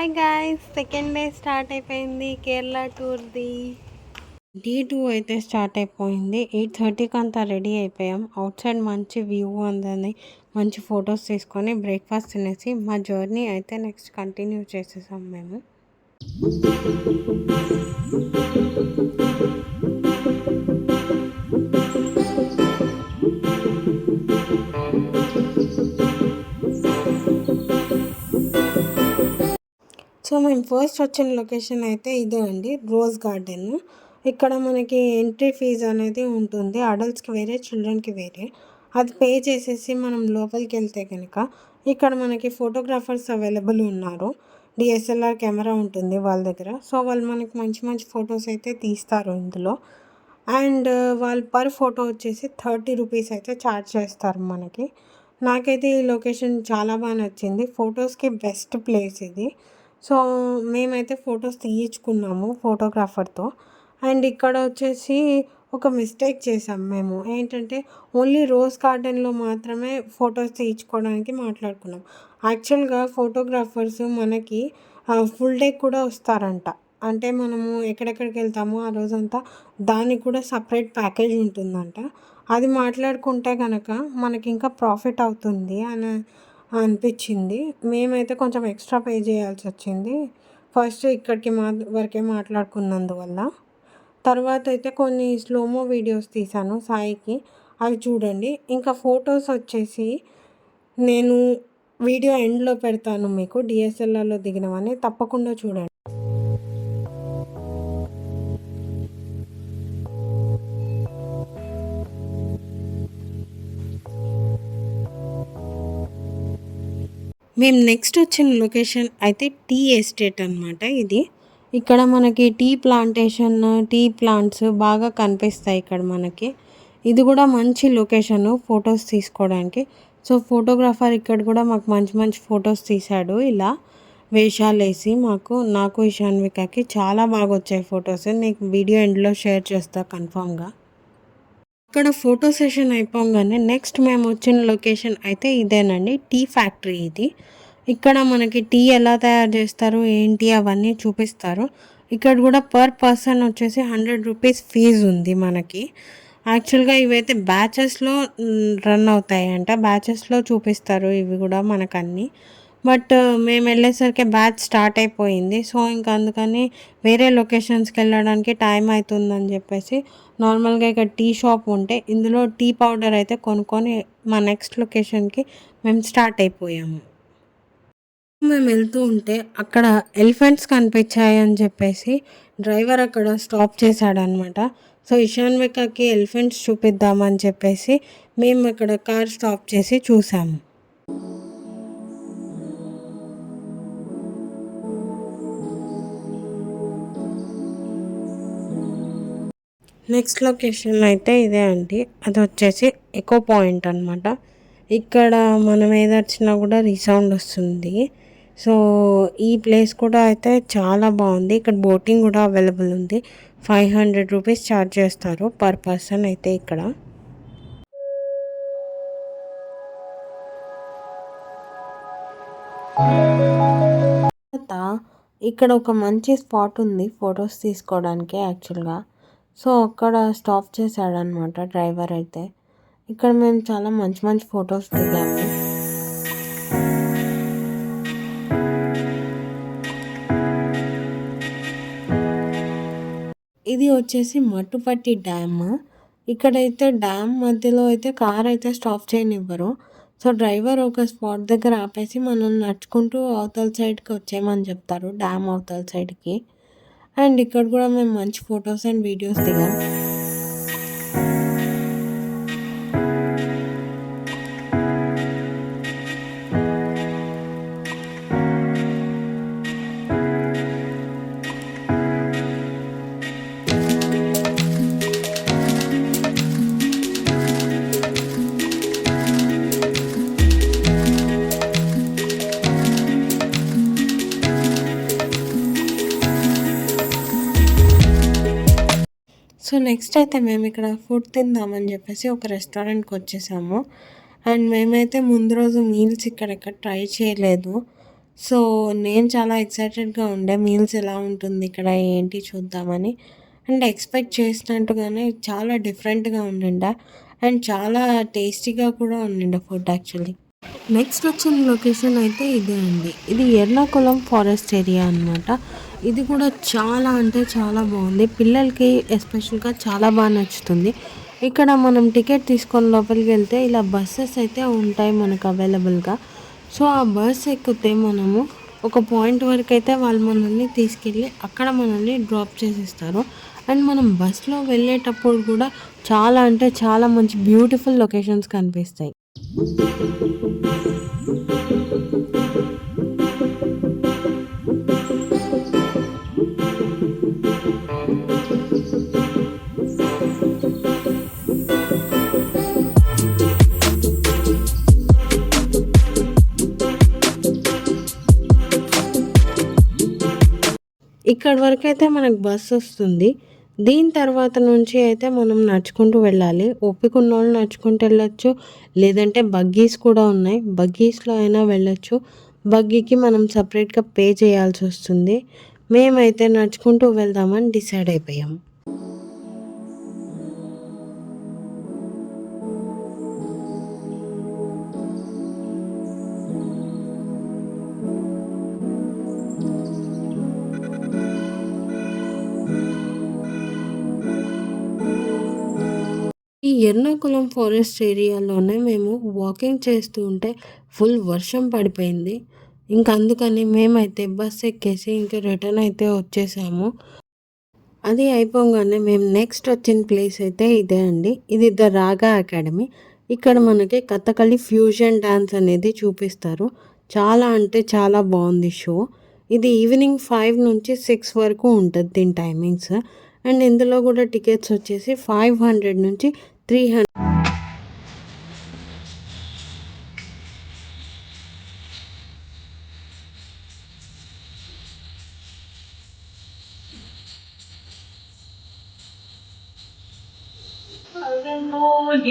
Hi guys, second day start అయిపోయింది Kerala టూర్ది. D2 అయితే start అయిపోయింది. 8:30కి అంతా రెడీ అయిపోయాం. అవుట్ సైడ్ మంచి వ్యూ ఉందని మంచి ఫొటోస్ తీసుకొని బ్రేక్ఫాస్ట్ తినేసి మా జర్నీ అయితే నెక్స్ట్ కంటిన్యూ చేసేసాం మేము. సో మేము ఫస్ట్ వచ్చిన లొకేషన్ అయితే ఇదే అండి, రోజ్ గార్డెన్. ఇక్కడ మనకి ఎంట్రీ ఫీజు అనేది ఉంటుంది. అడల్ట్స్కి వేరే, చిల్డ్రన్కి వేరే. అది పే చేసేసి మనం లోపలికి వెళ్తే కనుక ఇక్కడ మనకి ఫోటోగ్రాఫర్స్ అవైలబుల్ ఉన్నారు. డిఎస్ఎల్ఆర్ కెమెరా ఉంటుంది వాళ్ళ దగ్గర. సో వాళ్ళు మనకి మంచి మంచి ఫొటోస్ అయితే తీస్తారు ఇందులో. అండ్ వాళ్ళు పర్ ఫోటో వచ్చేసి 30 రూపీస్ అయితే ఛార్జ్ చేస్తారు మనకి. నాకైతే ఈ లొకేషన్ చాలా బాగా నచ్చింది. ఫొటోస్కి బెస్ట్ ప్లేస్ ఇది. సో మేమైతే ఫొటోస్ తీయించుకున్నాము ఫోటోగ్రాఫర్తో. అండ్ ఇక్కడ వచ్చేసి ఒక మిస్టేక్ చేసాం మేము. ఏంటంటే ఓన్లీ రోజ్ గార్డెన్లో మాత్రమే ఫొటోస్ తీయించుకోవడానికి మాట్లాడుకున్నాం. యాక్చువల్గా ఫోటోగ్రాఫర్స్ మనకి ఫుల్ డే కూడా వస్తారంట. అంటే మనము ఎక్కడెక్కడికి వెళ్తామో ఆ రోజంతా దానికి కూడా సపరేట్ ప్యాకేజ్ ఉంటుందంట. అది మాట్లాడుకుంటే కనుక మనకి ఇంకా ప్రాఫిట్ అవుతుంది అని అనిపించింది. మేమైతే కొంచెం ఎక్స్ట్రా పే చేయాల్సి వచ్చింది ఫస్ట్ ఇక్కడికి వరకే మాట్లాడుకున్నందువల్ల. తర్వాత అయితే కొన్ని స్లోమో వీడియోస్ తీశాను సాయికి, అవి చూడండి. ఇంకా ఫొటోస్ వచ్చేసి నేను వీడియో ఎండ్లో పెడతాను మీకు, డిఎస్ఎల్ఆర్లో దిగినవని తప్పకుండా చూడండి. మేము నెక్స్ట్ వచ్చిన లొకేషన్ అయితే టీ ఎస్టేట్ అనమాట ఇది. ఇక్కడ మనకి టీ ప్లాంటేషన్, టీ ప్లాంట్స్ బాగా కనిపిస్తాయి ఇక్కడ మనకి. ఇది కూడా మంచి లొకేషను ఫొటోస్ తీసుకోవడానికి. సో ఫోటోగ్రాఫర్ ఇక్కడ కూడా మాకు మంచి మంచి ఫొటోస్ తీశాడు. ఇలా వేషాలు వేసి నాకు ఇషాన్వికకి చాలా బాగా వచ్చాయి ఫొటోస్. నీకు వీడియో ఎండ్లో షేర్ చేస్తా కన్ఫామ్గా. ఇక్కడ ఫోటో సెషన్ అయిపోగానే నెక్స్ట్ మేము వచ్చిన లొకేషన్ అయితే ఇదేనండి, టీ ఫ్యాక్టరీ ఇది. ఇక్కడ మనకి టీ ఎలా తయారు చేస్తారు ఏంటి అవన్నీ చూపిస్తారు. ఇక్కడ కూడా పర్ పర్సన్ వచ్చేసి 100 రూపీస్ ఫీజు ఉంది మనకి. యాక్చువల్గా ఇవైతే బ్యాచెస్లో రన్ అవుతాయంట, బ్యాచెస్లో చూపిస్తారు ఇవి కూడా మనకన్నీ. బట్ మేము వెళ్ళేసరికి బ్యాచ్ స్టార్ట్ అయిపోయింది. సో ఇంకా అందుకని వేరే లొకేషన్స్కి వెళ్ళడానికి టైం అవుతుందని చెప్పేసి నార్మల్గా ఇక్కడ టీ షాప్ ఉంటే ఇందులో టీ పౌడర్ అయితే కొనుక్కొని మా నెక్స్ట్ లొకేషన్కి మేము స్టార్ట్ అయిపోయాము. మేము వెళ్తూ ఉంటే అక్కడ ఎలిఫెంట్స్ కనిపించాయి అని చెప్పేసి డ్రైవర్ అక్కడ స్టాప్ చేశాడనమాట. సో ఇషాన్వికకి ఎలిఫెంట్స్ చూపిద్దామని చెప్పేసి మేము ఇక్కడ కార్ స్టాప్ చేసి చూసాము. నెక్స్ట్ లొకేషన్ అయితే ఇదే అండి, అది వచ్చేసి ఎకో పాయింట్ అనమాట. ఇక్కడ మనం ఏదొచ్చినా కూడా రీసౌండ్ వస్తుంది. సో ఈ ప్లేస్ కూడా అయితే చాలా బాగుంది. ఇక్కడ బోటింగ్ కూడా అవైలబుల్ ఉంది. 500 రూపీస్ ఛార్జ్ చేస్తారు పర్ పర్సన్ అయితే ఇక్కడ. ఇక్కడ ఒక మంచి స్పాట్ ఉంది ఫొటోస్ తీసుకోవడానికి యాక్చువల్గా. సో అక్కడ స్టాప్ చేశాడనమాట డ్రైవర్ అయితే. ఇక్కడ మేము చాలా మంచి మంచి ఫొటోస్ దిగాము. ఇది వచ్చేసి మట్టుపట్టి డ్యామ్. ఇక్కడైతే డ్యామ్ మధ్యలో అయితే కార్ అయితే స్టాప్ చేయనివ్వరు. సో డ్రైవర్ ఒక స్పాట్ దగ్గర ఆపేసి మనల్ని నడుచుకుంటూ అవతల సైడ్కి వచ్చేయమని చెప్తారు, డ్యామ్ అవతల సైడ్కి. అండ్ ఇక్కడ కూడా మేము మంచి ఫొటోస్ అండ్ వీడియోస్ దిగాం. సో నెక్స్ట్ అయితే మేము ఇక్కడ ఫుడ్ తిందామని చెప్పేసి ఒక రెస్టారెంట్కి వచ్చేసాము. అండ్ మేమైతే ముందు రోజు మీల్స్ ఇక్కడ ట్రై చేయలేదు. సో, నేను చాలా ఎక్సైటెడ్‌గా ఉండే మీల్స్ ఎలా ఉంటుంది ఇక్కడ ఏంటి చూద్దామని. అండ్ ఎక్స్‌పెక్ట్ చేసినట్టుగానే చాలా డిఫరెంట్‌గా ఉండిండే. అండ్ చాలా టేస్టీగా కూడా ఉండిండే ఫుడ్ యాక్చువల్లీ. నెక్స్ట్ వచ్చిన లొకేషన్ అయితే ఇదే అండి. ఇది ఎర్నాకుళం ఫారెస్ట్ ఏరియా అనమాట. ఇది కూడా చాలా అంటే చాలా బాగుంది. పిల్లలకి ఎస్పెషల్‌గా చాలా నచ్చుతుంది. ఇక్కడ మనం టికెట్ తీసుకొని లోపలికి వెళ్తే ఇలా బస్సెస్ అయితే ఉంటాయి మనకు అవైలబుల్‌గా. సో, ఆ బస్ ఎక్కితే మనము ఒక పాయింట్ వరకు అయితే వాళ్ళు మనల్ని తీసుకెళ్ళి అక్కడ మనల్ని డ్రాప్ చేసేస్తారు. అండ్ మనం బస్‌లో వెళ్ళేటప్పుడు కూడా చాలా అంటే చాలా మంచి బ్యూటిఫుల్ లొకేషన్స్ కనిపిస్తాయి. ఇక్కడి వరకైతే మనకు బస్సొస్తుంది. దీని తర్వాత నుంచి అయితే మనం నడుచుకుంటూ వెళ్ళాలి. ఓపిక ఉన్నోళ్ళు నడుచుకుంటూ వెళ్ళొచ్చు. లేదంటే బగ్గీస్ కూడా ఉన్నాయి. బగ్గీస్‌లో అయినా వెళ్ళొచ్చు. బగ్గీకి మనం సెపరేట్‌గా పే చేయాల్సొస్తుంది. మేమైతే నడుచుకుంటూ వెళ్దామని డిసైడ్ అయిపోయాం. ఈ ఎర్నాకుళం ఫారెస్ట్ ఏరియాలోనే మేము వాకింగ్ చేస్తూ ఉంటే ఫుల్ వర్షం పడిపోయింది. ఇంక అందుకని మేమైతే బస్ ఎక్కేసి ఇంక రిటర్న్ అయితే వచ్చేసాము. అది అయిపోగానే మేము నెక్స్ట్ వచ్చిన ప్లేస్ అయితే ఇదే అండి. ఇది ద రాగా అకాడమీ. ఇక్కడ మనకి కథకళి ఫ్యూజన్ డాన్స్ అనేది చూపిస్తారు. చాలా అంటే చాలా బాగుంది షో. ఇది ఈవినింగ్ 5 నుంచి 6 వరకు ఉంటుంది దీని టైమింగ్స్. అండ్ ఇందులో కూడా టికెట్స్ వచ్చేసి 500 నుంచి 300.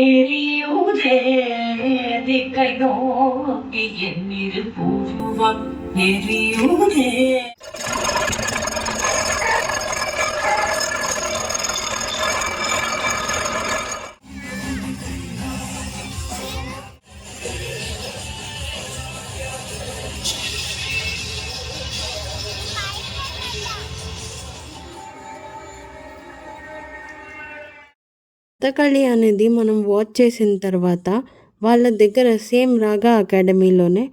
எரியுதே திக்கையோ என்னிரு பூவம் எரியுதே. కథకళి అనేది మనం వాచ్ చేసిన తర్వాత వాళ్ళ దగ్గర సేమ్ రాగా అకాడమీలోనే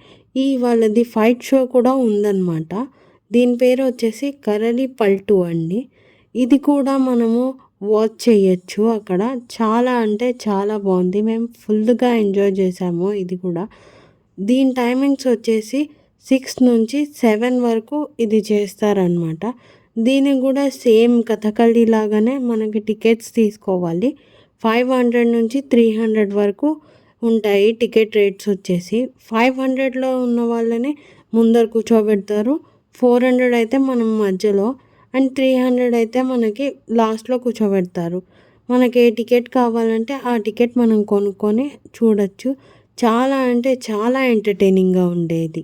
వాళ్ళది ఫైట్ షో కూడా ఉందన్నమాట. దీని పేరు వచ్చేసి కరలి పల్టు అండి. ఇది కూడా మనము వాచ్ చేయొచ్చు అక్కడ. చాలా అంటే చాలా బాగుంది. మేము ఫుల్గా ఎంజాయ్ చేసాము ఇది కూడా. దీని టైమింగ్స్ వచ్చేసి 6 నుంచి 7 వరకు ఇది చేస్తారనమాట. దీనికి కూడా సేమ్ కథకళి లాగానే మనకి టికెట్స్ తీసుకోవాలి. 500 నుంచి 300 వరకు ఉంటాయి టికెట్ రేట్స్ వచ్చేసి. 500లో ఉన్న వాళ్ళని ముందర కూర్చోబెడతారు. 400 అయితే మనం మధ్యలో, అండ్ 300 అయితే మనకి లాస్ట్‌లో కూర్చోబెడతారు. మనకి ఏ టికెట్ కావాలంటే ఆ టికెట్ మనం కొనుక్కొని చూడొచ్చు. చాలా అంటే చాలా ఎంటర్‌టైనింగ్‌గా ఉండేది.